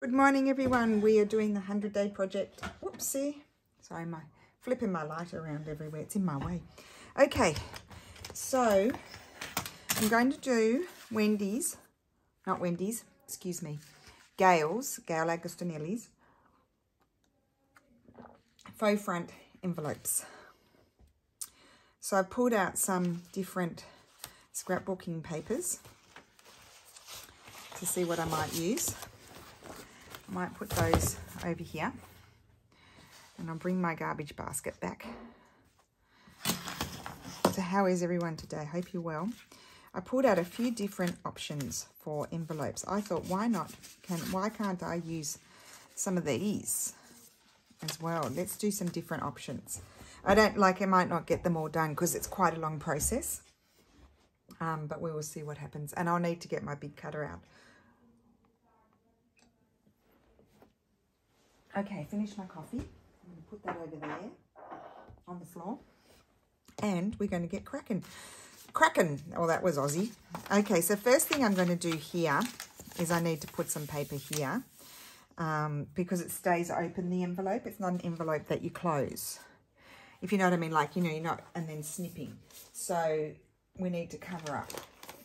Good morning, everyone. We are doing the 100-day project. Whoopsie. Sorry, my flipping my light around everywhere. It's in my way. Okay, so I'm going to do Gail Agostinelli's faux front envelopes. So I pulled out some different scrapbooking papers to see what I might use. I might put those over here, and I'll bring my garbage basket back. So how is everyone today? Hope you're well. I pulled out a few different options for envelopes. I thought, why can't I use some of these as well? Let's do some different options. I might not get them all done because it's quite a long process, but we will see what happens. And I'll need to get my big cutter out. Okay, finished my coffee. I'm going to put that over there on the floor. And we're going to get cracking. Oh, that was Aussie. Okay, so first thing I'm going to do here is I need to put some paper here because it stays open, the envelope. It's not an envelope that you close. If you know what I mean, like, you know, you're not, and then snipping. So we need to cover up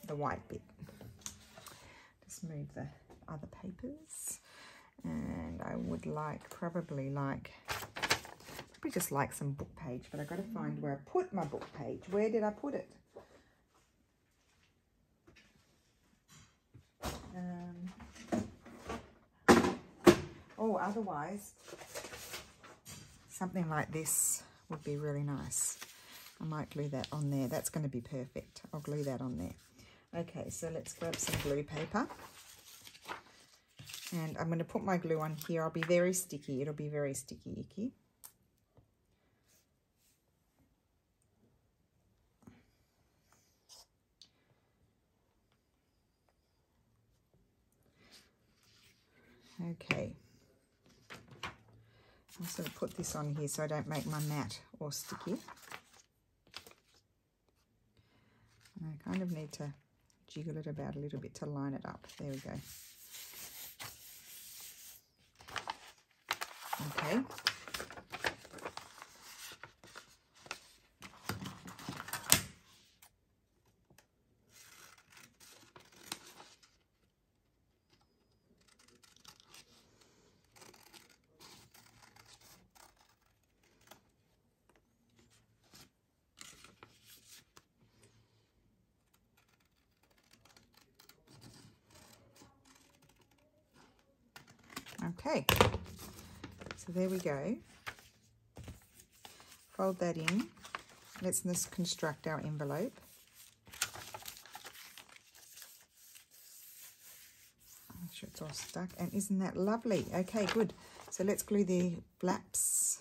the white bit. Just move the other papers. And I would probably just like some book page, but I've got to find where I put my book page. Where did I put it? Otherwise, something like this would be really nice. I might glue that on there. That's going to be perfect. I'll glue that on there. Okay, so let's grab some glue paper. And I'm going to put my glue on here. I'll be very sticky. It'll be very sticky icky. Okay. I'm just going to put this on here so I don't make my mat all sticky. And I kind of need to jiggle it about a little bit to line it up. There we go. Okay. Okay. So there we go. Fold that in. Let's just construct our envelope. Make sure it's all stuck. And isn't that lovely? Okay, good. So let's glue the flaps.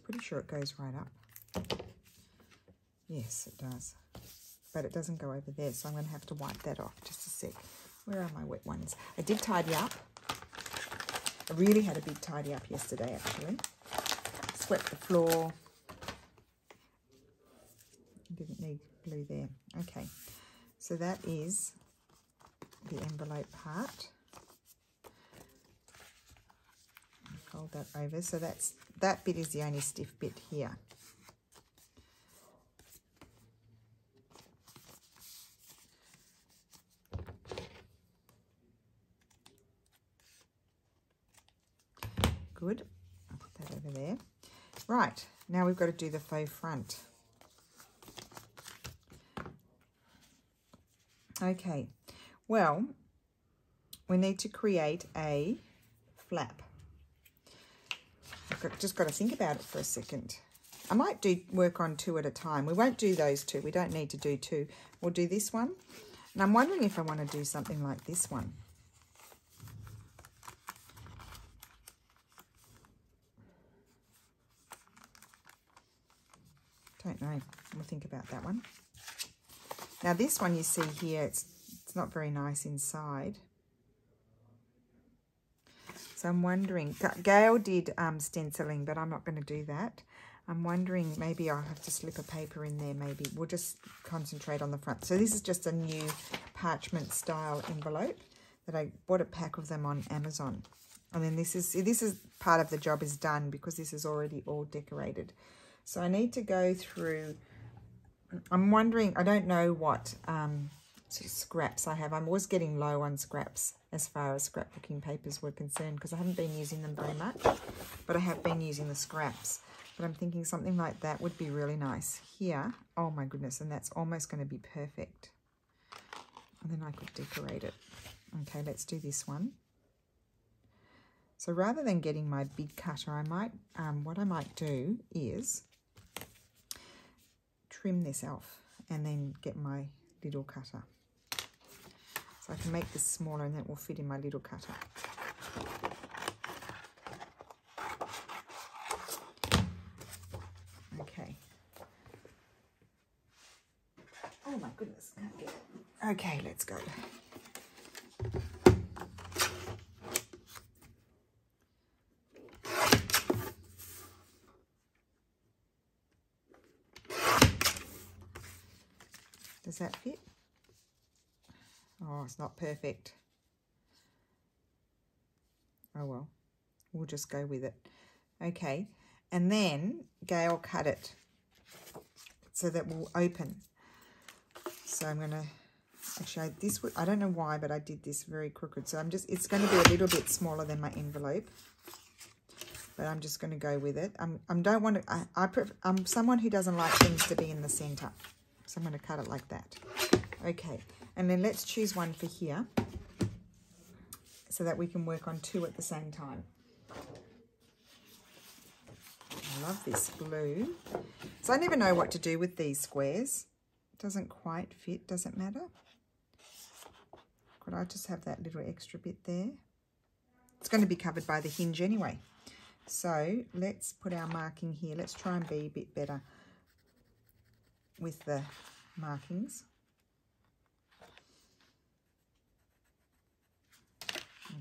Pretty sure it goes right up. Yes, it does. But it doesn't go over there, so I'm going to have to wipe that off. Just a sec. Where are my wet ones? I did tidy up. I really had a big tidy up yesterday, actually. Swept the floor. Didn't need glue there. Okay, so that is the envelope part. Fold that over. So that bit is the only stiff bit here. Good. I'll put that over there. Right, now we've got to do the faux front. Okay, well, we need to create a flap. I've just got to think about it for a second. I might work on two at a time. We won't do those two. We don't need to do two. We'll do this one. And I'm wondering if I want to do something like this one. Don't know. We'll think about that one. Now this one you see here, it's not very nice inside. So I'm wondering, Gail did stenciling, but I'm not going to do that. I'm wondering, maybe I'll have to slip a paper in there, maybe. We'll just concentrate on the front. So this is just a new parchment style envelope that I bought a pack of them on Amazon. And then this is part of the job is done because this is already all decorated. So I need to go through, I'm wondering, I don't know what sort of scraps I have. I'm always getting low on scraps as far as scrapbooking papers were concerned because I haven't been using them very much, but I have been using the scraps. But I'm thinking something like that would be really nice here. Oh my goodness, and that's almost going to be perfect. And then I could decorate it. Okay, let's do this one. So rather than getting my big cutter, I might, what I might do is trim this off and then get my little cutter. So I can make this smaller and then it will fit in my little cutter. Okay. Oh my goodness, can't get it. Okay, let's go. Does that fit? Oh, it's not perfect. Oh well, we'll just go with it. Okay, and then Gail cut it so that will open. So I'm gonna, actually I don't know why, but I did this very crooked. So it's going to be a little bit smaller than my envelope, but I'm just going to go with it. I'm someone who doesn't like things to be in the center. So I'm going to cut it like that. Okay, and then let's choose one for here so that we can work on two at the same time. I love this blue. So I never know what to do with these squares. It doesn't quite fit, does it matter? Could I just have that little extra bit there? It's going to be covered by the hinge anyway. So let's put our marking here. Let's try and be a bit better with the markings.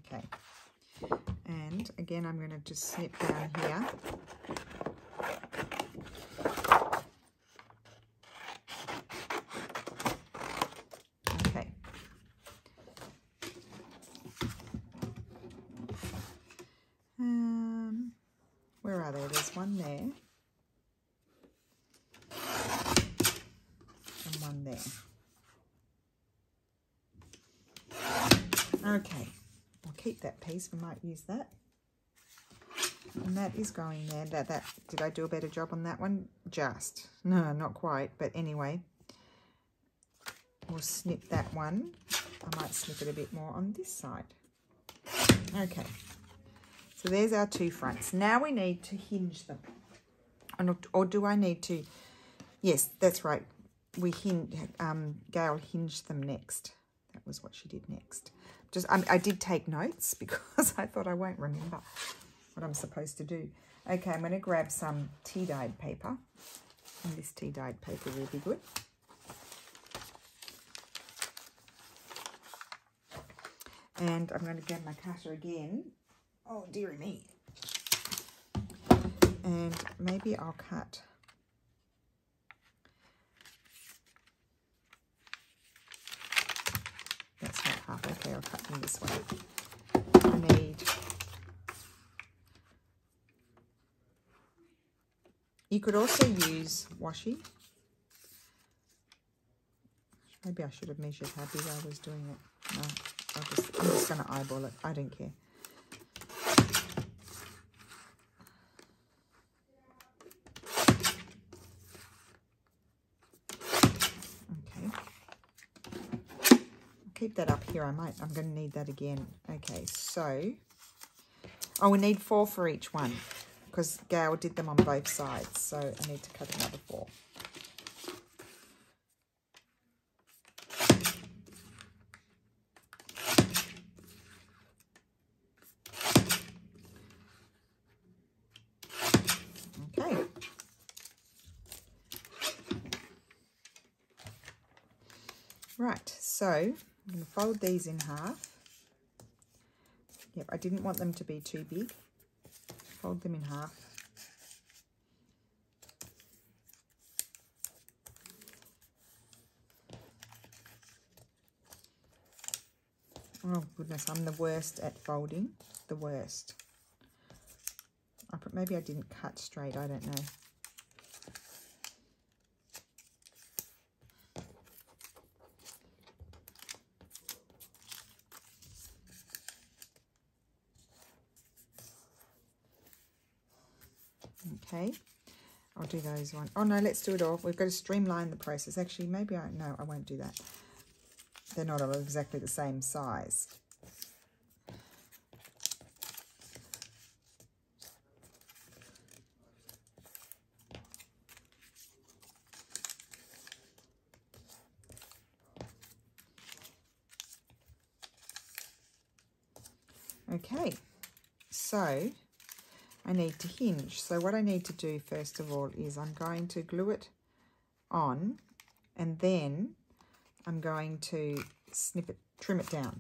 Okay, and again I'm going to just snip down here. Okay, where are they? There's one there. One there. Okay, I'll keep that piece. We might use that. And that is going there. Did I do a better job on that one? Just. No, not quite. But anyway, we'll snip that one. I might snip it a bit more on this side. Okay. So there's our two fronts. Now we need to hinge them. Or do I need to? Yes, that's right. Gail hinged them next. That was what she did next. I did take notes because I thought I won't remember what I'm supposed to do. Okay, I'm going to grab some tea-dyed paper. And this tea-dyed paper will be good. And I'm going to get my cutter again. Oh, dearie me. And maybe I'll cut. That's not half. Okay, I'll cut them this way. I need. You could also use washi. Maybe I should have measured how big I was doing it. No, I'm just going to eyeball it. I don't care. Keep that up here. I'm going to need that again. Okay, so we need 4 for each one because Gail did them on both sides, so I need to cut another 4. Okay. Right, so I'm going to fold these in half. Yep, I didn't want them to be too big. Fold them in half. Oh goodness, I'm the worst at folding. The worst. Maybe I didn't cut straight, I don't know. Okay, I'll do those one. Oh no, let's do it all. We've got to streamline the process. Actually, maybe no, I won't do that. They're not all exactly the same size. Okay, so I need to hinge. So what I need to do first of all is I'm going to glue it on, and then I'm going to trim it down.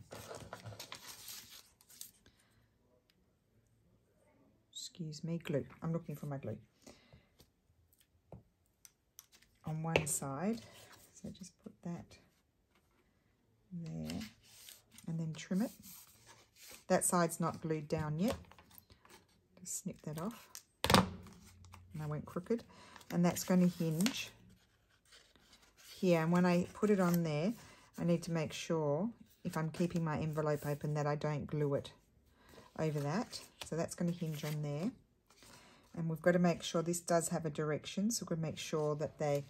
Excuse me, glue. I'm looking for my glue. On one side, so just put that there, and then trim it. That side's not glued down yet. Just snip that off. And I went crooked. And that's going to hinge here. And when I put it on there, I need to make sure, if I'm keeping my envelope open, that I don't glue it over that. So that's going to hinge on there. And we've got to make sure this does have a direction. So we've got to make sure that they're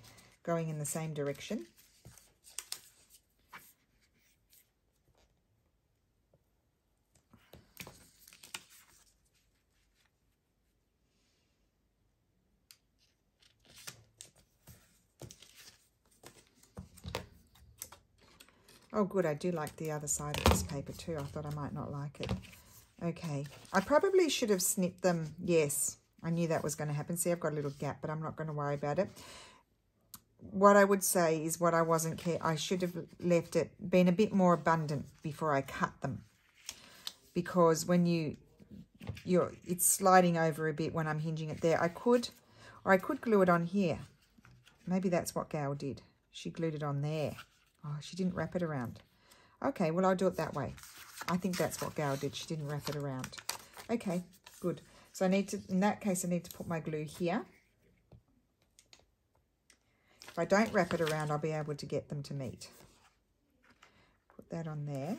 going in the same direction. Oh, good. I do like the other side of this paper too. I thought I might not like it. Okay. I probably should have snipped them. Yes, I knew that was going to happen. See, I've got a little gap, but I'm not going to worry about it. What I would say is what I wasn't careful. I should have left it, been a bit more abundant before I cut them. Because when it's sliding over a bit when I'm hinging it there. I could glue it on here. Maybe that's what Gail did. She glued it on there. Oh, she didn't wrap it around. Okay, well, I'll do it that way. I think that's what Gail did. She didn't wrap it around. Okay, good. So I need to, in that case, I need to put my glue here. If I don't wrap it around, I'll be able to get them to meet. Put that on there.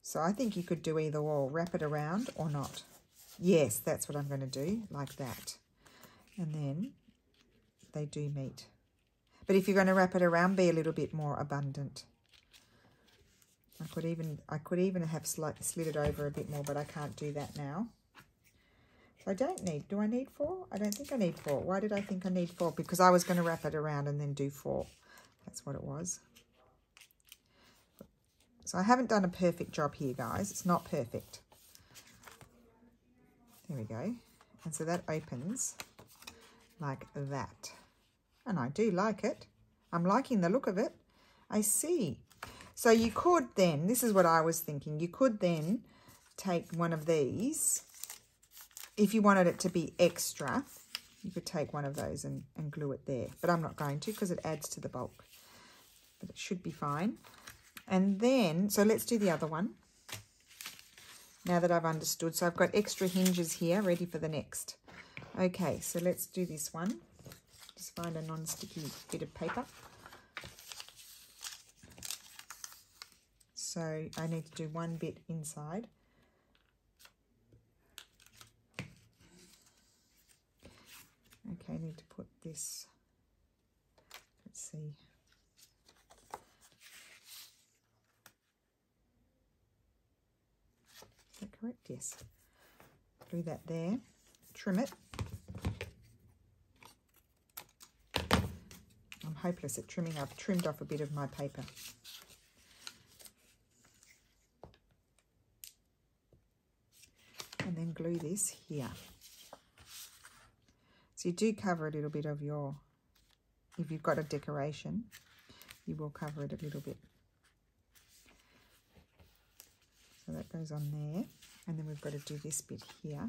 So I think you could do either or, wrap it around or not. Yes, that's what I'm going to do, like that. And then they do meet. But if you're going to wrap it around, be a little bit more abundant. I could even have slid it over a bit more, but I can't do that now. So I don't need, do I need 4? I don't think I need 4. Why did I think I need 4? Because I was going to wrap it around and then do 4. That's what it was. So I haven't done a perfect job here, guys. It's not perfect. There we go. And so that opens like that. And I do like it. I'm liking the look of it. I see. So you could then, this is what I was thinking, you could then take one of these. If you wanted it to be extra, you could take one of those and glue it there. But I'm not going to because it adds to the bulk. But it should be fine. And then, so let's do the other one. Now that I've understood. So I've got extra hinges here ready for the next. Okay, so let's do this one. Just find a non-sticky bit of paper. So I need to do one bit inside. Okay, I need to put this, let's see. Is that correct? Yes. Glue that there, trim it. I'm hopeless at trimming. I've trimmed off a bit of my paper. And then glue this here. So you do cover a little bit of your, if you've got a decoration, you will cover it a little bit. goes on there. And then we've got to do this bit here.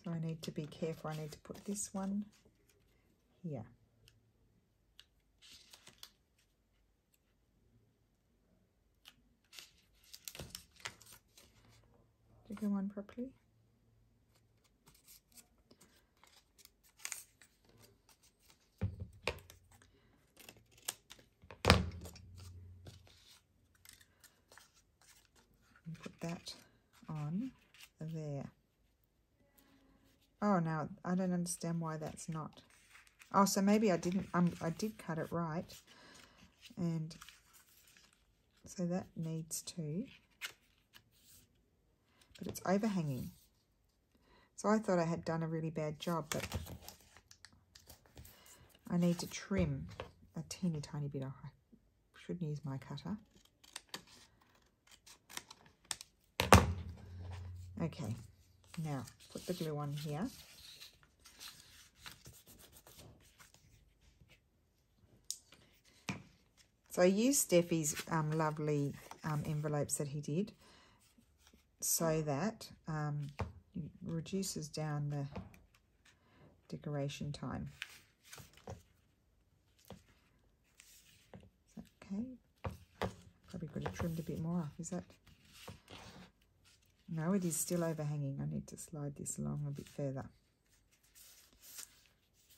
So I need to be careful. I need to put this one here. Did it go on properly? And put that on there. Oh, now I don't understand why that's not. Oh, so maybe I didn't. I did cut it right, and so that needs to. But it's overhanging. So I thought I had done a really bad job, but I need to trim a teeny tiny bit off. I should use my cutter. Okay, now put the glue on here. So I used Steffi's lovely envelopes that he did, so that it reduces down the decoration time. Is that okay? Probably could have trimmed a bit more off. Is that? No, it is still overhanging. I need to slide this along a bit further.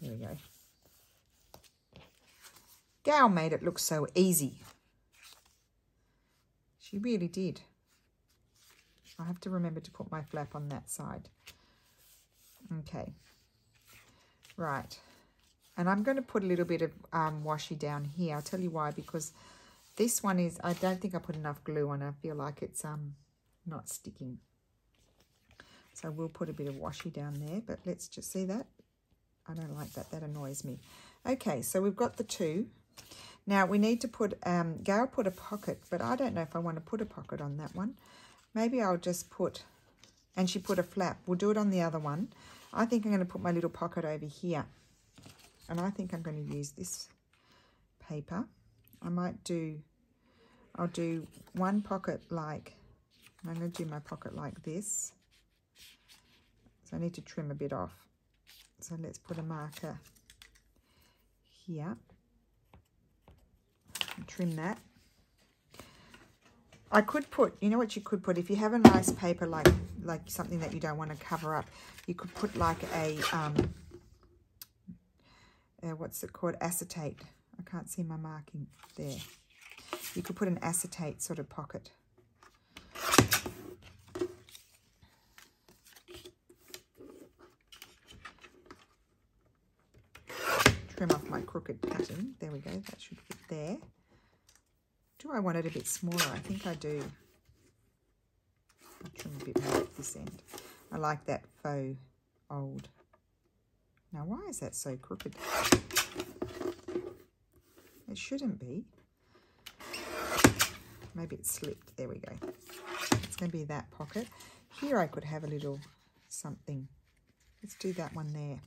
There we go. Gal made it look so easy. She really did. I have to remember to put my flap on that side. Okay. Right. And I'm going to put a little bit of washi down here. I'll tell you why, because this one is, I don't think I put enough glue on. I feel like it's not sticking. So we'll put a bit of washi down there, but let's just see that. I don't like that. That annoys me. Okay, so we've got the two. Now we need to put, Gail put a pocket, but I don't know if I want to put a pocket on that one. Maybe I'll just put, and she put a flap. We'll do it on the other one. I think I'm going to put my little pocket over here. And I think I'm going to use this paper. I'll do one pocket like, I'm going to do my pocket like this. So I need to trim a bit off. So let's put a marker here. And trim that. I could put, you know what you could put, if you have a nice paper like something that you don't want to cover up, you could put like a, what's it called, acetate. I can't see my marking there. You could put an acetate sort of pocket. Trim off my crooked cutting. There we go. That should fit there. Do I want it a bit smaller? I think I do. I'll trim a bit more at this end. I like that faux old. Now, why is that so crooked? It shouldn't be. Maybe it slipped. There we go. It's going to be that pocket. Here I could have a little something. Let's do that one there.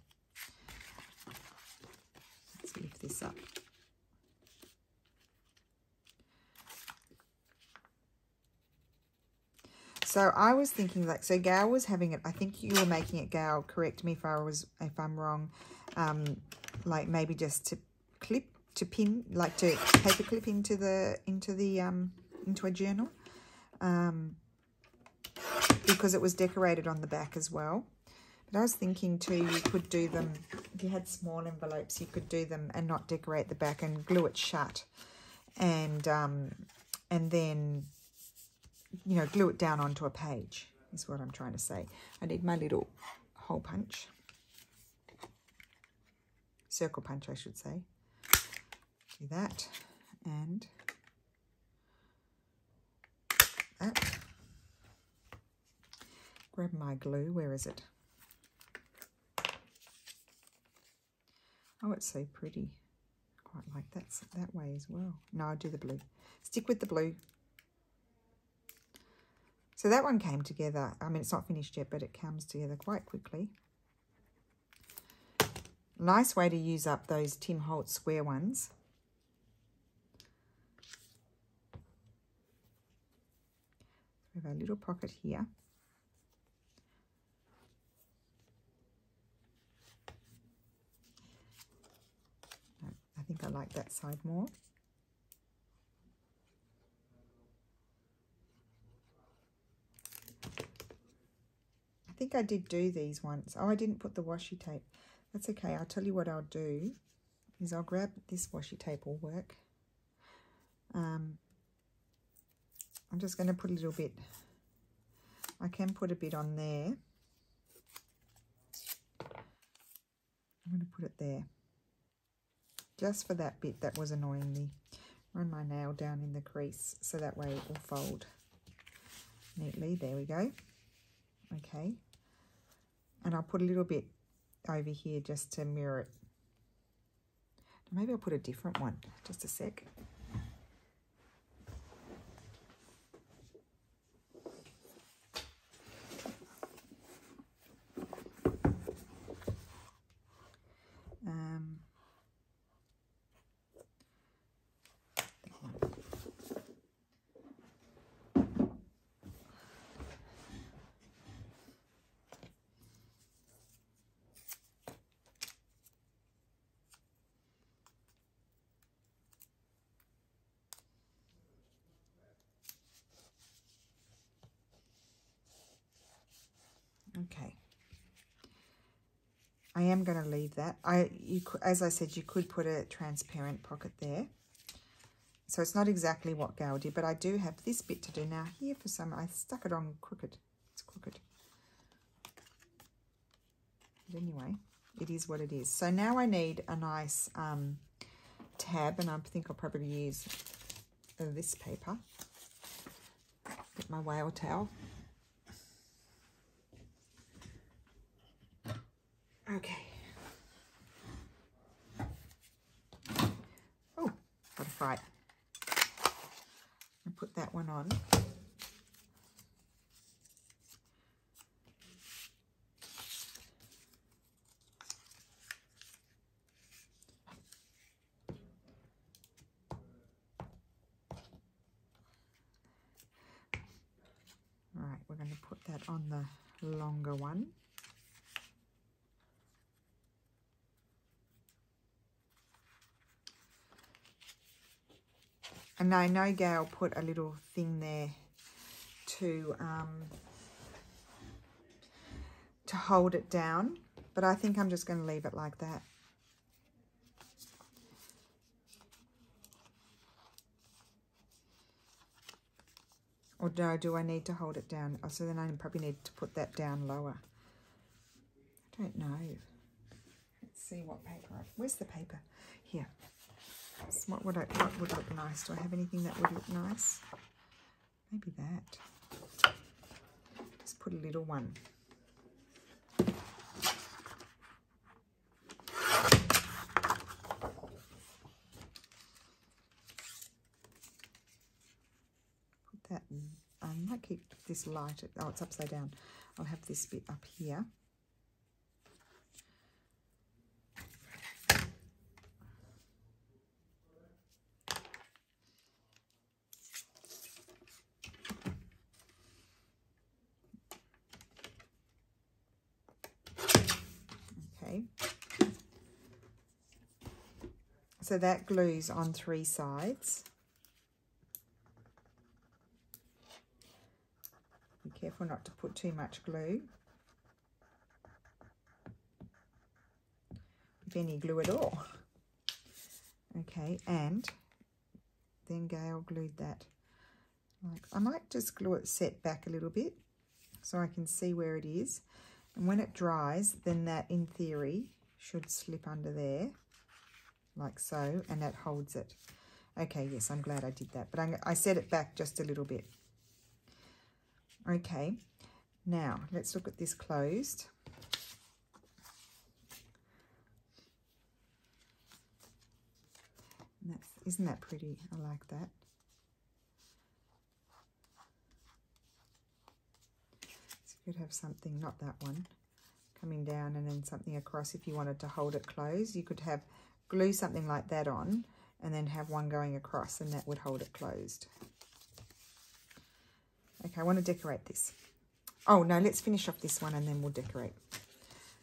Let's lift this up. So I was thinking, like, so Gail was having it. I think you were making it, Gail. Correct me if I'm wrong. Like maybe just to clip, to pin, like to paper clip into a journal, because it was decorated on the back as well. But I was thinking too, you could do them if you had small envelopes. You could do them and not decorate the back and glue it shut, and then, you know, glue it down onto a page, is what I'm trying to say. I need my little hole punch. Circle punch, I should say. Do that, and that. Grab my glue. Where is it? Oh, it's so pretty. Quite like that way as well. No, I'll do the blue. Stick with the blue. So that one came together. I mean, it's not finished yet, but it comes together quite quickly. Nice way to use up those Tim Holtz square ones. We have a little pocket here. I think I like that side more. I think I did do these once. Oh, I didn't put the washi tape. That's okay. I'll tell you what I'll do is I'll grab this washi tape will work. I'm just going to put a little bit. I can put a bit on there. I'm going to put it there. Just for that bit that was annoying me. Run my nail down in the crease so that way it will fold neatly. There we go. Okay. And I'll put a little bit over here just to mirror it. Maybe I'll put a different one. Just a sec. Okay, I am going to leave that. As I said, you could put a transparent pocket there. So it's not exactly what Gail did, but I do have this bit to do now. Here for some, I stuck it on crooked. It's crooked. But anyway, it is what it is. So now I need a nice tab, and I think I'll probably use this paper. Get my whale towel. Okay. Oh, got a fright. I'll put that one on. All right, we're going to put that on the longer one. And I know Gail put a little thing there to hold it down, but I think I'm just going to leave it like that. Or no, do I need to hold it down? Oh, so then I probably need to put that down lower. I don't know. Let's see what paper. Where's the paper? Here. What would look nice? Do I have anything that would look nice? Maybe that. Just put a little one. Put that in. I might keep this light. Oh, it's upside down. I'll have this bit up here. So that glues on 3 sides. Be careful not to put too much glue. If any glue at all. Okay, and then Gail glued that. I might just glue it set back a little bit so I can see where it is. And when it dries, then that, in theory, should slip under there. Like so, and that holds it. Okay, yes, I'm glad I did that, but I set it back just a little bit. Okay, now let's look at this closed. And isn't that pretty? I like that. You could have something, not that one, coming down and then something across if you wanted to hold it closed. You could have glue something like that on and then have one going across, and that would hold it closed. Okay, I want to decorate this. Oh, no, let's finish off this one and then we'll decorate.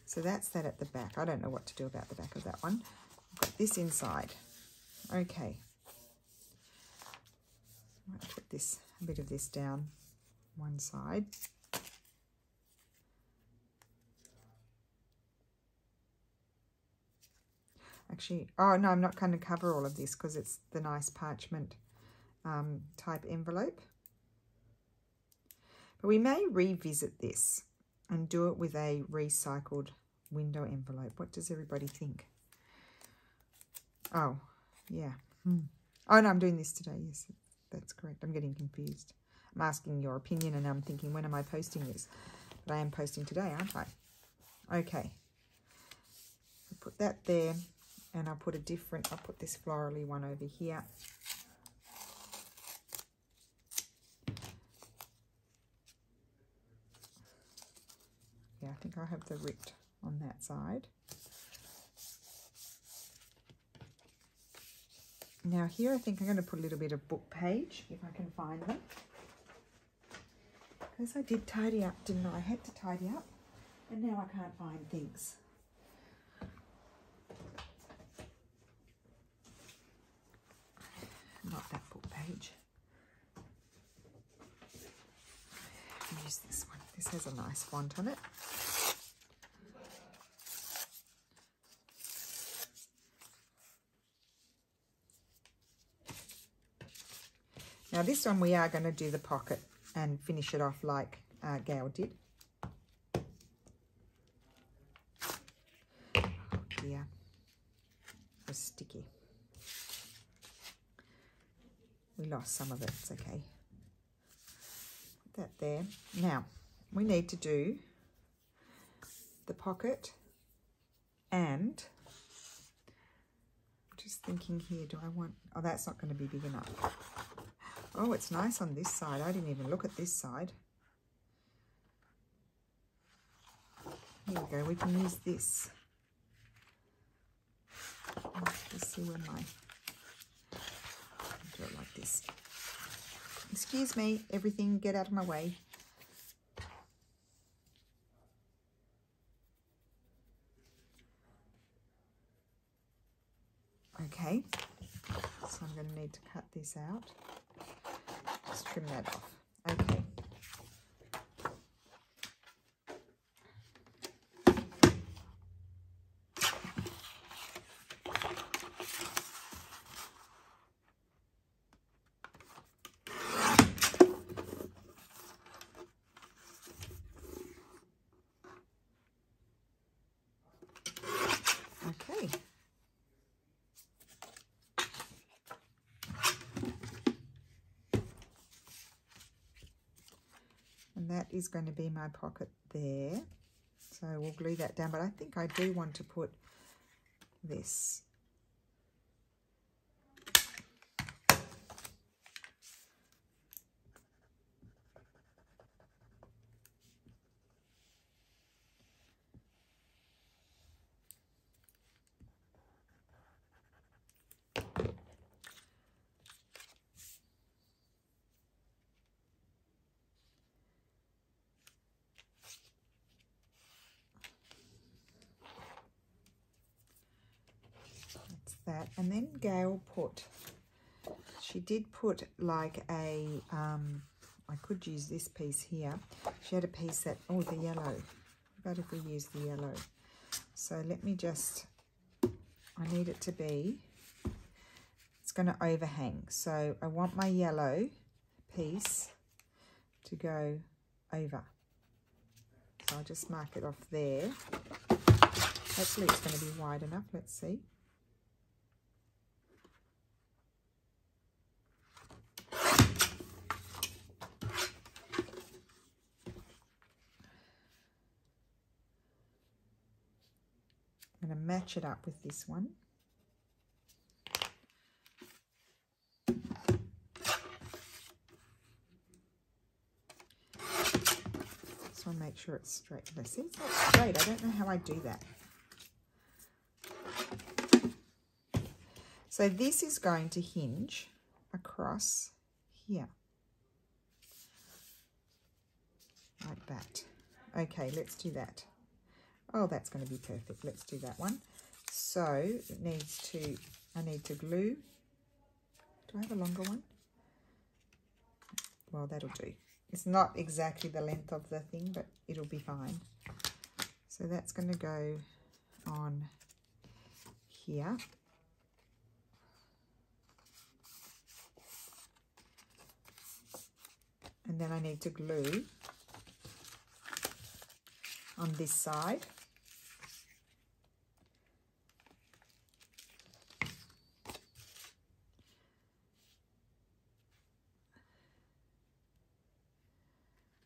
So that's that at the back. I don't know what to do about the back of that one. I've got this inside. Okay. I might put this, a bit of this down one side. Actually, oh no, I'm not going to cover all of this because it's the nice parchment type envelope. But we may revisit this and do it with a recycled window envelope. What does everybody think? Oh, yeah. Oh, no, I'm doing this today. Yes, that's correct. I'm getting confused. I'm asking your opinion and I'm thinking, when am I posting this? But I am posting today, aren't I? Okay. I'll put that there and I'll put a different, I'll put this florally one over here. Yeah, I think I'll have the ripped on that side. Now here I think I'm going to put a little bit of book page, if I can find them. Because I did tidy up, didn't I? I had to tidy up, and now I can't find things. Not that book page. Use this one. This has a nice font on it. Now this one we are going to do the pocket and finish it off like Gail did. Oh dear, it was sticky. We lost some of it, it's okay. Put that there. Now we need to do the pocket, and I'm just thinking here, do I want, oh that's not going to be big enough. Oh, it's nice on this side. I didn't even look at this side. Here we go. We can use this. Let's see where my... do it like this. Excuse me, everything. Get out of my way. Okay. So I'm going to need to cut this out. Just trim that off. Okay. Okay. And that is going to be my pocket there. So we'll glue that down, but I think I do want to put this. That, and then Gail put, she did put like a I could use this piece here. She had a piece that, oh, the yellow, what about if we use the yellow? So let me just, I need it to be, it's going to overhang, so I want my yellow piece to go over, so I'll just mark it off there. Hopefully it's going to be wide enough. Let's see. I'm going to match it up with this one. So want to make sure it's straight. Let's see, it's not straight. I don't know how I do that. So this is going to hinge across here. Like that. Okay, let's do that. Oh, that's going to be perfect. Let's do that one. So it needs to, I need to glue. Do I have a longer one? Well, that'll do. It's not exactly the length of the thing, but it'll be fine. So that's going to go on here. And then I need to glue on this side.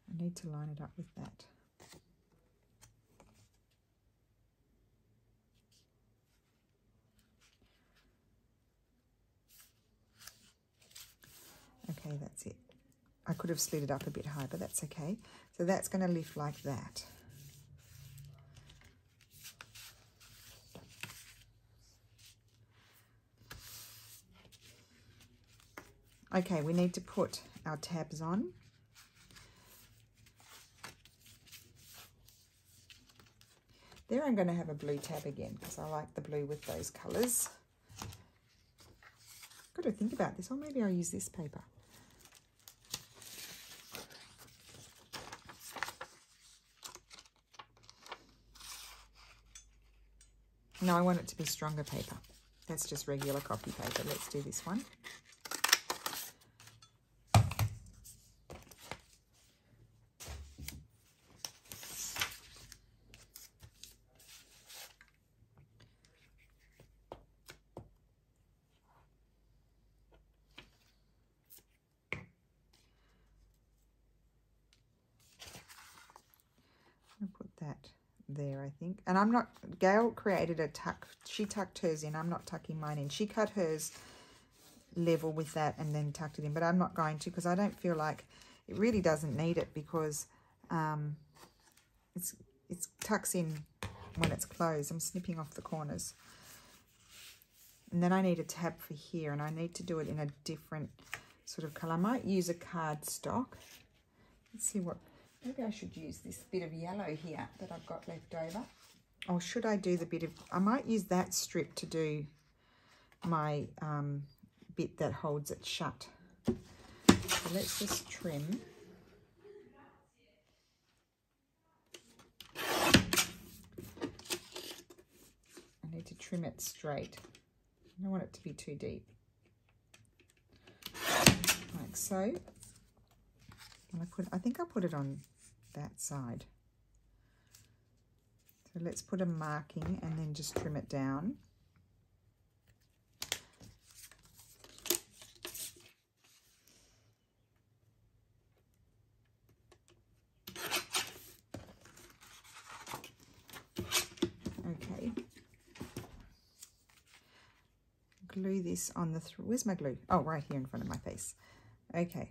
I need to line it up with that. Okay, that's it. I could have slid it up a bit high, but that's okay. So that's going to lift like that. Okay, we need to put our tabs on. There I'm going to have a blue tab again because I like the blue with those colours. Got to think about this, or maybe I'll use this paper. No, I want it to be stronger paper. That's just regular copy paper. Let's do this one. I'll put that there, I think. And I'm not, Gail created a tuck. She tucked hers in. I'm not tucking mine in. She cut hers level with that and then tucked it in. But I'm not going to because I don't feel like it really doesn't need it because it tucks in when it's closed. I'm snipping off the corners. And then I need a tab for here, and I need to do it in a different sort of colour. I might use a cardstock. Let's see what, maybe I should use this bit of yellow here that I've got left over. Or should I do the bit of, I might use that strip to do my bit that holds it shut. So let's just trim. I need to trim it straight. I don't want it to be too deep. Like so. And I think I'll put it on that side. So let's put a marking and then just trim it down. Okay. Glue this on the, where's my glue? Oh, right here in front of my face. Okay.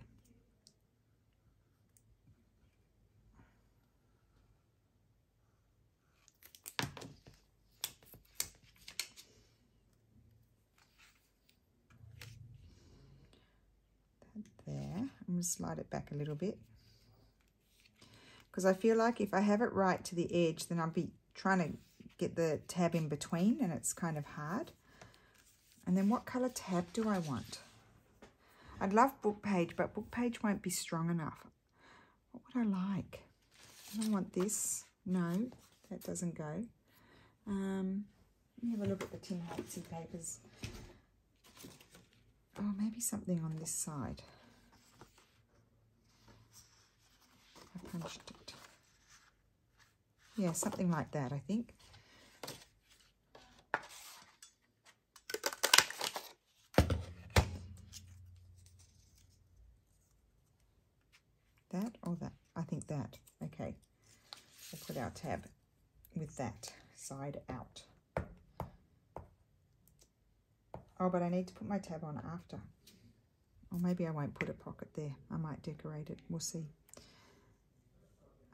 There, I'm going to slide it back a little bit because I feel like if I have it right to the edge, then I'll be trying to get the tab in between and it's kind of hard. And then what colour tab do I want? I'd love book page, but book page won't be strong enough. What would I like? I don't want this. No, that doesn't go. Let me have a look at the Tim Holtzy papers. Oh, maybe something on this side. I punched it. Yeah, something like that, I think. That or that? I think that. Okay. We'll put our tab with that side out. Oh, but I need to put my tab on after. Or maybe I won't put a pocket there. I might decorate it. We'll see.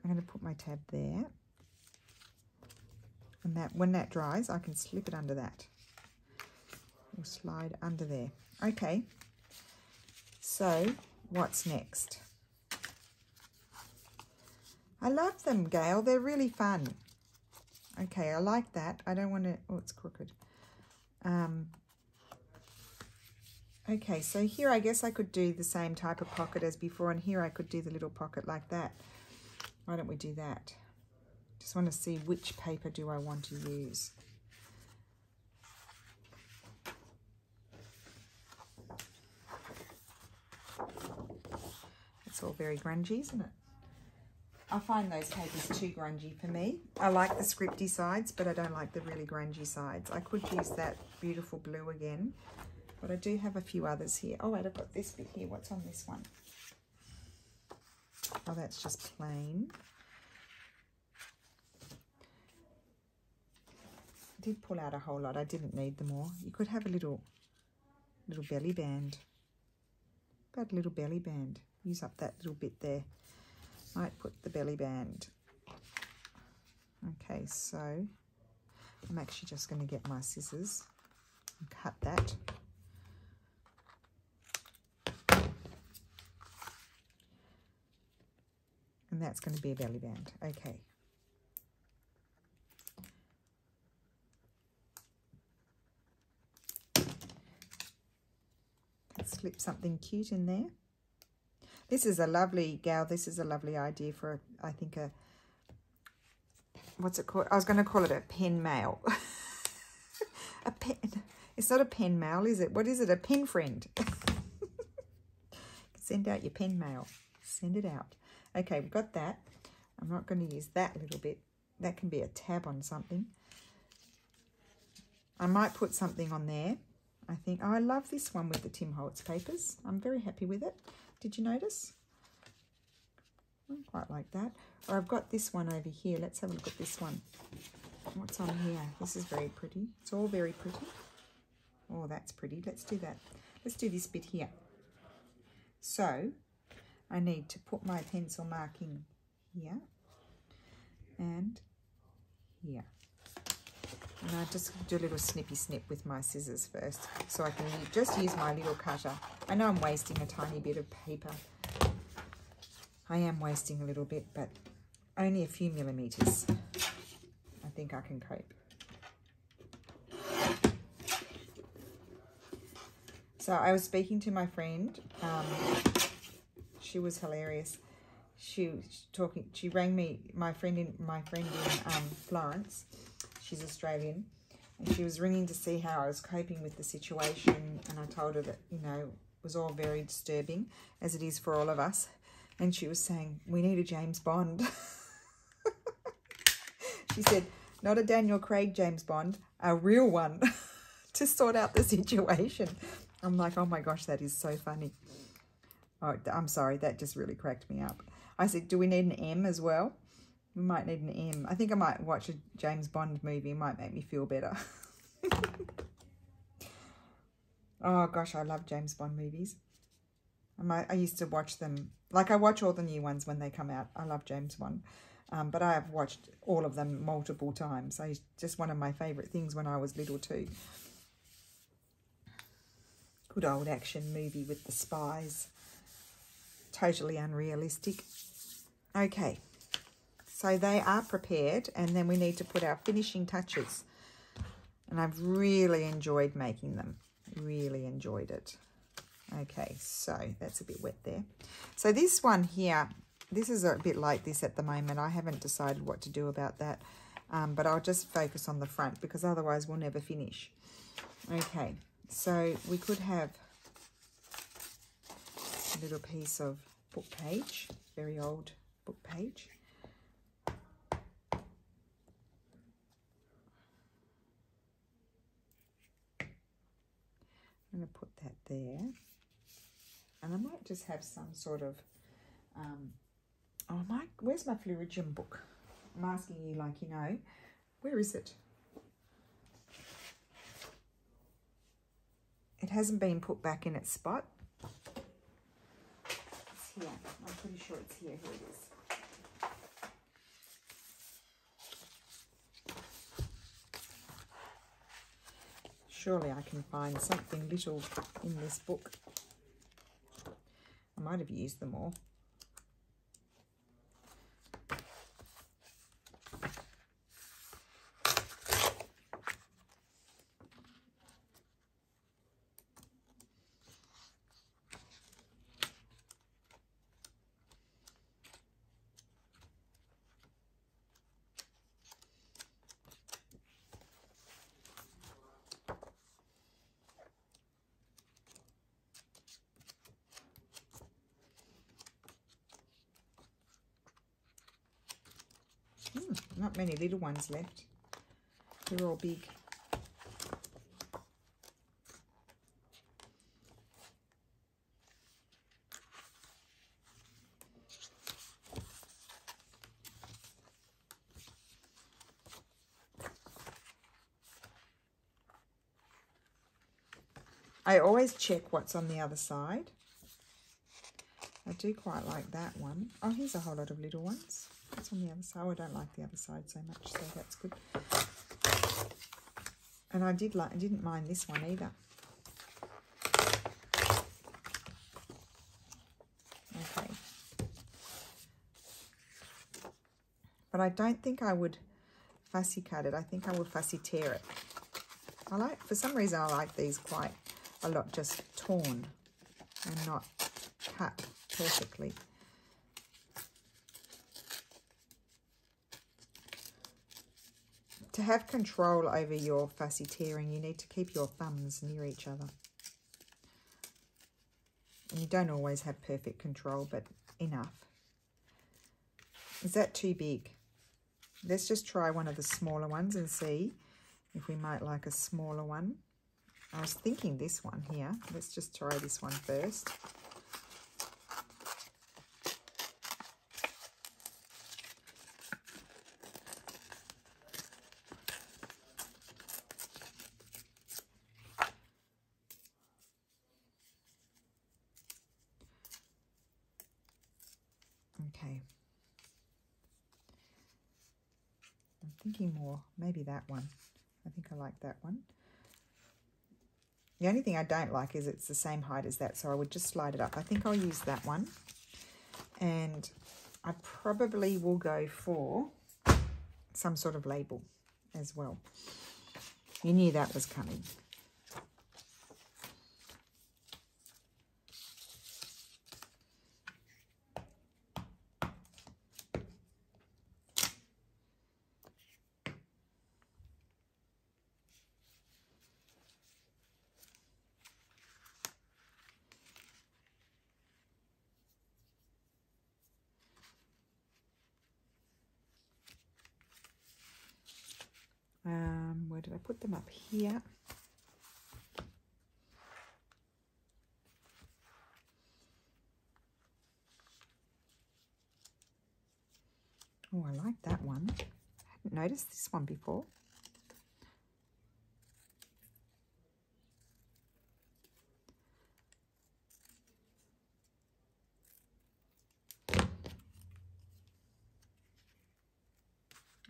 I'm going to put my tab there. And that when that dries, I can slip it under that. Or slide under there. Okay. So, what's next? I love them, Gail. They're really fun. Okay, I like that. I don't want to... Oh, it's crooked. Okay, so here I guess I could do the same type of pocket as before, and here I could do the little pocket like that. Why don't we do that? Just want to see which paper do I want to use. It's all very grungy, isn't it? I find those papers too grungy for me. I like the scripty sides, but I don't like the really grungy sides. I could use that beautiful blue again, but I do have a few others here. Oh, wait, I've got this bit here. What's on this one? Oh, that's just plain. I did pull out a whole lot. I didn't need them all. You could have a little belly band. About a little belly band. Use up that little bit there. Might put the belly band. Okay, so I'm actually just going to get my scissors and cut that. And that's going to be a belly band. Okay. Slip something cute in there. This is a lovely, Gal, this is a lovely idea for, I think, a, what's it called? I was going to call it a pen mail. A pen, it's not a pen mail, is it? What is it? A pen friend. Send out your pen mail. Send it out. Okay, we've got that. I'm not going to use that little bit. That can be a tab on something. I might put something on there. I think, oh, I love this one with the Tim Holtz papers. I'm very happy with it. Did you notice? I don't quite like that. Or I've got this one over here. Let's have a look at this one. What's on here? This is very pretty. It's all very pretty. Oh, that's pretty. Let's do that. Let's do this bit here. So, I need to put my pencil marking here and here. And I just do a little snippy snip with my scissors first, so I can just use my little cutter. I know I'm wasting a tiny bit of paper. I am wasting a little bit, but only a few millimeters. I think I can cope. So I was speaking to my friend. She was hilarious. She rang me, my friend in Florence. She's Australian, and she was ringing to see how I was coping with the situation, and I told her that, you know, it was all very disturbing, as it is for all of us, and she was saying, we need a James Bond. She said, not a Daniel Craig James Bond, a real one, to sort out the situation. I'm like, oh my gosh, that is so funny. Oh, I'm sorry, that just really cracked me up. I said, do we need an M as well? We might need an M. I think I might watch a James Bond movie. It might make me feel better. Oh, gosh, I love James Bond movies. I used to watch them. Like, I watch all the new ones when they come out. I love James Bond. But I have watched all of them multiple times. It's just one of my favourite things when I was little too. Good old action movie with the spies. Totally unrealistic. Okay. So they are prepared, and then we need to put our finishing touches. And I've really enjoyed making them. Really enjoyed it. Okay, so that's a bit wet there. So this one here, this is a bit like this at the moment. I haven't decided what to do about that, but I'll just focus on the front because otherwise we'll never finish. Okay, so we could have a little piece of book page, very old book page. I'm going to put that there, and I might just have some sort of, where's my Floridian book? I'm asking you like you know, where is it? It hasn't been put back in its spot. It's here, I'm pretty sure it's here, here it is. surely I can find something little in this book. I might have used them all. Not many little ones left. They're all big. I always check what's on the other side. I do quite like that one. Oh, here's a whole lot of little ones. What's on the other side? Oh, I don't like the other side so much, so that's good. And I didn't mind this one either. Okay. But I don't think I would fussy cut it. I think I would fussy tear it. For some reason, I like these quite a lot just torn and not cut perfectly. To have control over your fussy tearing, you need to keep your thumbs near each other. And you don't always have perfect control, but enough. Is that too big? Let's just try one of the smaller ones and see if we might like a smaller one. I was thinking this one here. Let's just try this one first. Okay. I'm thinking more, maybe that one. I think I like that one. The only thing I don't like is it's the same height as that, so I would just slide it up. I think I'll use that one. And I probably will go for some sort of label as well. You knew that was coming. Where did I put them? Up here. Oh, I like that one. I hadn't noticed this one before.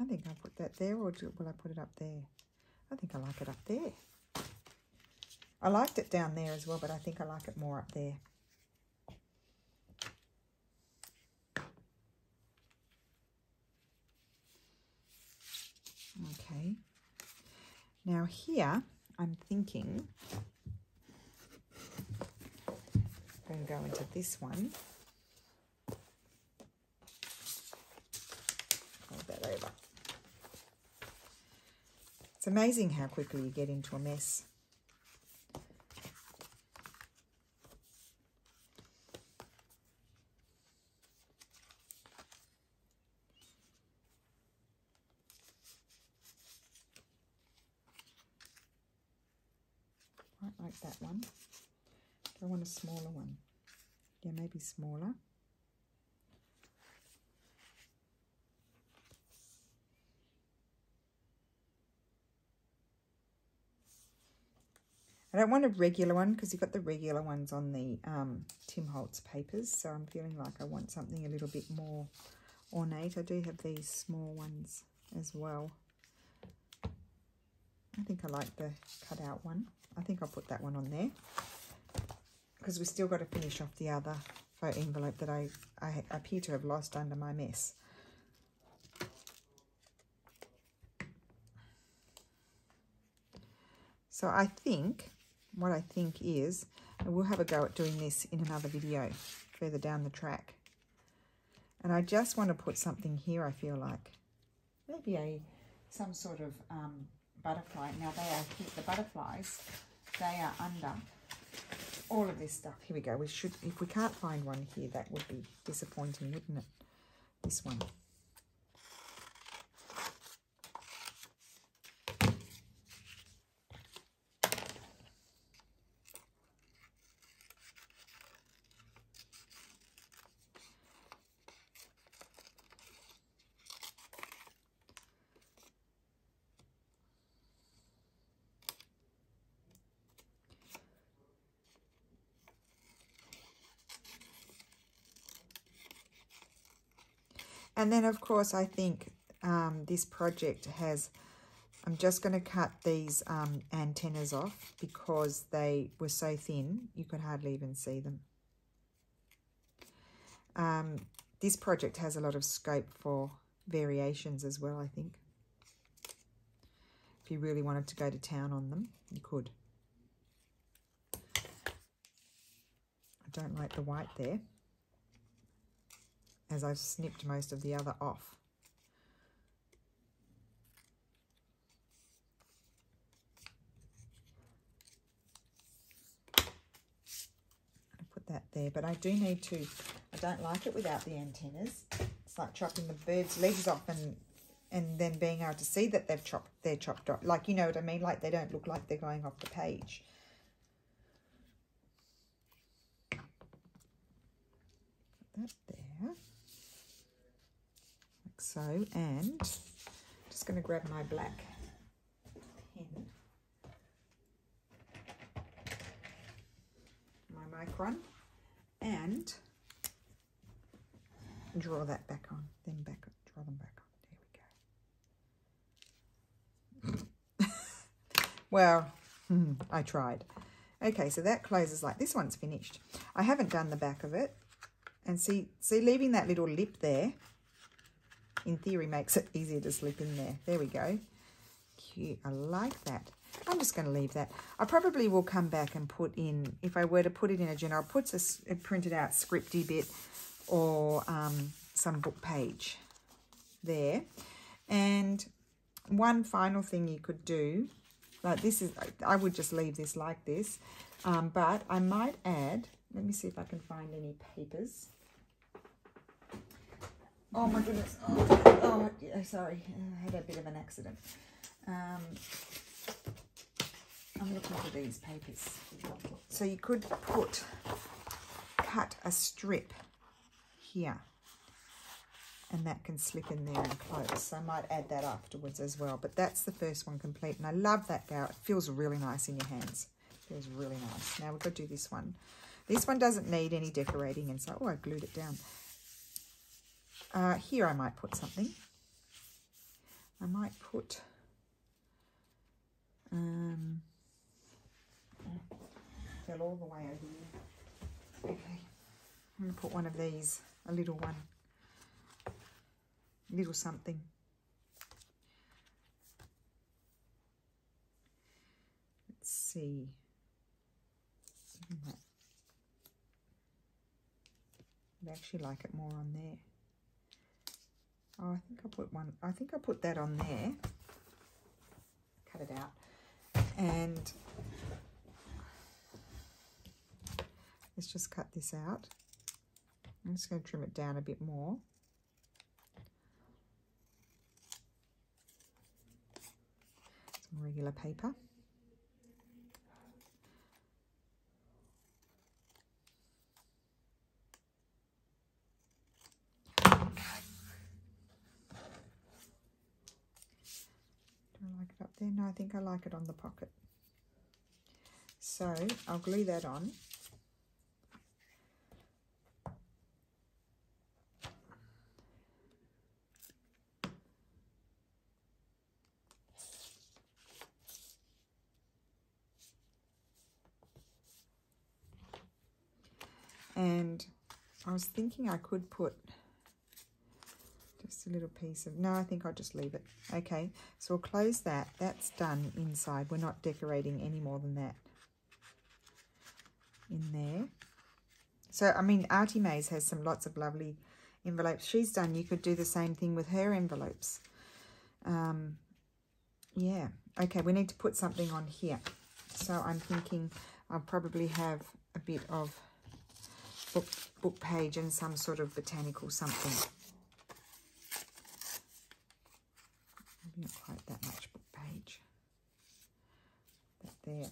I think I'll put that there, or will I put it up there? I think I like it up there. I liked it down there as well, but I think I like it more up there. Okay. Now here, I'm thinking I'm going to go into this one. Hold that over. It's amazing how quickly you get into a mess. Quite like that one. Do I want a smaller one? Yeah, maybe smaller. I don't want a regular one because you've got the regular ones on the Tim Holtz papers, so I'm feeling like I want something a little bit more ornate. I do have these small ones as well. I think I like the cutout one. I think I'll put that one on there because we've still got to finish off the other faux envelope that I appear to have lost under my mess. So I think, what I think is, and we'll have a go at doing this in another video further down the track. And I just want to put something here, I feel like. Maybe some sort of butterfly. Now they are here, the butterflies, they are under all of this stuff. Here we go. We should, if we can't find one here, that would be disappointing, wouldn't it? This one. And then, of course, I think this project has, I'm just going to cut these antennas off because they were so thin, you could hardly even see them. This project has a lot of scope for variations as well, I think. If you really wanted to go to town on them, you could. I don't like the white there, as I've snipped most of the other off. I'll put that there, but I do need to, I don't like it without the antennas. It's like chopping the bird's legs off and then being able to see that they're chopped off. Like, you know what I mean? Like they don't look like they're going off the page. Put that there. So, and I'm just going to grab my black pen, my micron, and draw that back on, then draw them back on. There we go. Well, I tried. Okay, so that closes like this one's finished. I haven't done the back of it, and see, leaving that little lip there, in theory, makes it easier to slip in there. There we go. Cute. I like that. I'm just going to leave that. I probably will come back and put in, if I were to put it in a journal, I'll put a printed out scripty bit or some book page there. And one final thing you could do, like this is, I would just leave this like this, but I might add, let me see if I can find any papers. Oh my goodness. Oh, yeah, sorry. I had a bit of an accident. I'm looking for these papers. So you could cut a strip here. And that can slip in there and close. So I might add that afterwards as well. But that's the first one complete. And I love that go. It feels really nice in your hands. It feels really nice. Now we've got to do this one. This one doesn't need any decorating. And so, oh, I glued it down. Here I might put something. I might put fell all the way over here. Okay, I'm going to put one of these, a little one, little something. Let's see. I'd actually like it more on there. Oh, I think I'll put one. I think I'll put that on there. Cut it out. And let's just cut this out. I'm just going to trim it down a bit more. Some regular paper. Up there. No, I think I like it on the pocket. So I'll glue that on. And I was thinking I could put just a little piece of, no, I think I'll just leave it. Okay, so we'll close that. That's done inside. We're not decorating any more than that in there. So, I mean, Artie Mays has lots of lovely envelopes she's done. You could do the same thing with her envelopes. Yeah. Okay, we need to put something on here. So I'm thinking I'll probably have a bit of book page and some sort of botanical something. Maybe not quite that much book page. That there.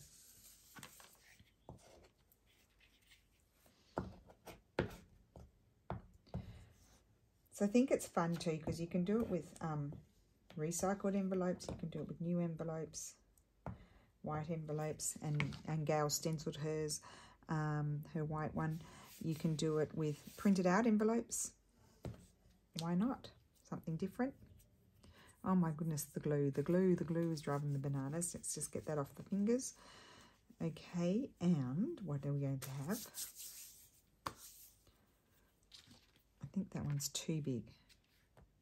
So I think it's fun too, because you can do it with recycled envelopes, you can do it with new envelopes, white envelopes, and Gail stenciled hers, her white one. You can do it with printed out envelopes. Why not? Something different. Oh my goodness, the glue is driving me bananas. Let's just get that off the fingers. Okay, and what are we going to have? I think that one's too big.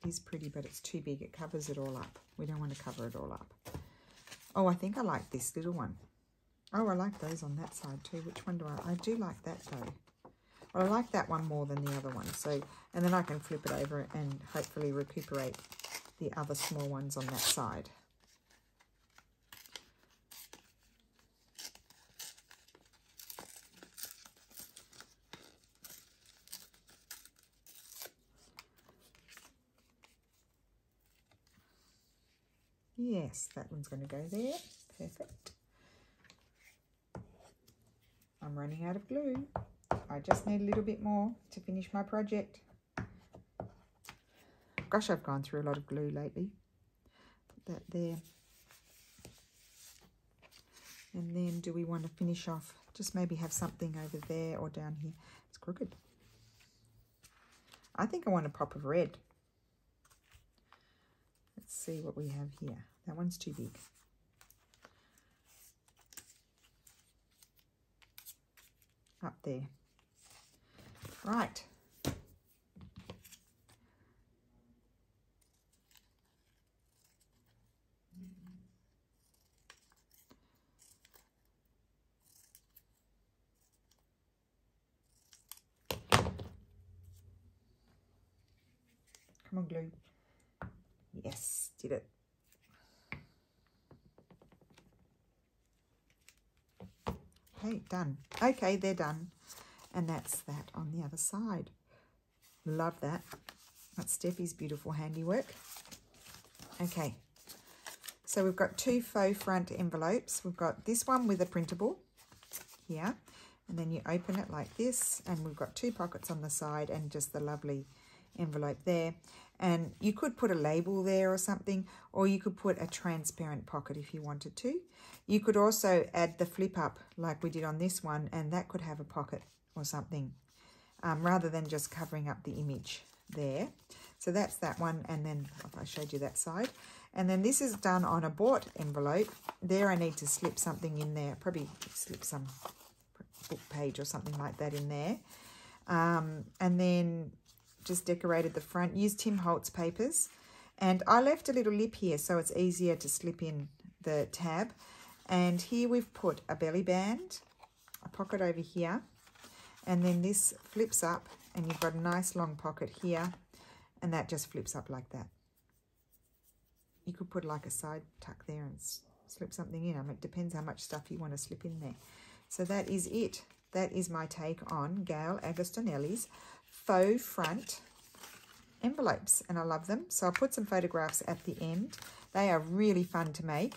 It is pretty, but it's too big. It covers it all up. We don't want to cover it all up. Oh, I think I like this little one. Oh, I like those on that side too. Which one do I do like that though. Well, I like that one more than the other one. So, and then I can flip it over and hopefully recuperate the other small ones on that side. Yes, that one's going to go there. Perfect. I'm running out of glue. I just need a little bit more to finish my project. Gosh, I've gone through a lot of glue lately. Put that there. And then do we want to finish off? Just maybe have something over there or down here. It's crooked. I think I want a pop of red. Let's see what we have here. That one's too big. Up there. Right. Come on, glue. Yes, did it. Okay, done. Okay, they're done. And that's that on the other side. Love that. That's Steffi's beautiful handiwork. Okay, so we've got two faux front envelopes. We've got this one with a printable here, and then you open it like this, and we've got two pockets on the side and just the lovely envelope there. And you could put a label there or something, or you could put a transparent pocket if you wanted to. You could also add the flip up like we did on this one, and that could have a pocket or something, rather than just covering up the image there. So that's that one, and then I showed you that side. And then this is done on a bought envelope. There I need to slip something in there, probably slip some book page or something like that in there. And then just decorated the front, used Tim Holtz papers, and I left a little lip here so it's easier to slip in the tab. And here we've put a belly band, a pocket over here, and then this flips up and you've got a nice long pocket here, and that just flips up like that. You could put like a side tuck there and slip something in. I mean, it depends how much stuff you want to slip in there. So that is it. That is my take on Gail Agostinelli's faux front envelopes, and I love them. So I'll put some photographs at the end. They are really fun to make.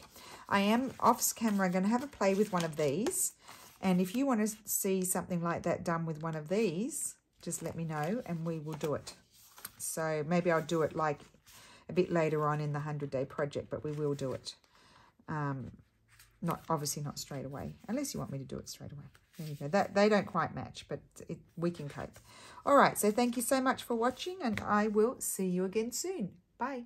I am off camera going to have a play with one of these, and if you want to see something like that done with one of these, just let me know and we will do it. So maybe I'll do it like a bit later on in the 100-day project, but we will do it. Obviously not straight away, unless you want me to do it straight away. There you go. They don't quite match, but we can cope. All right, so thank you so much for watching, and I will see you again soon. Bye.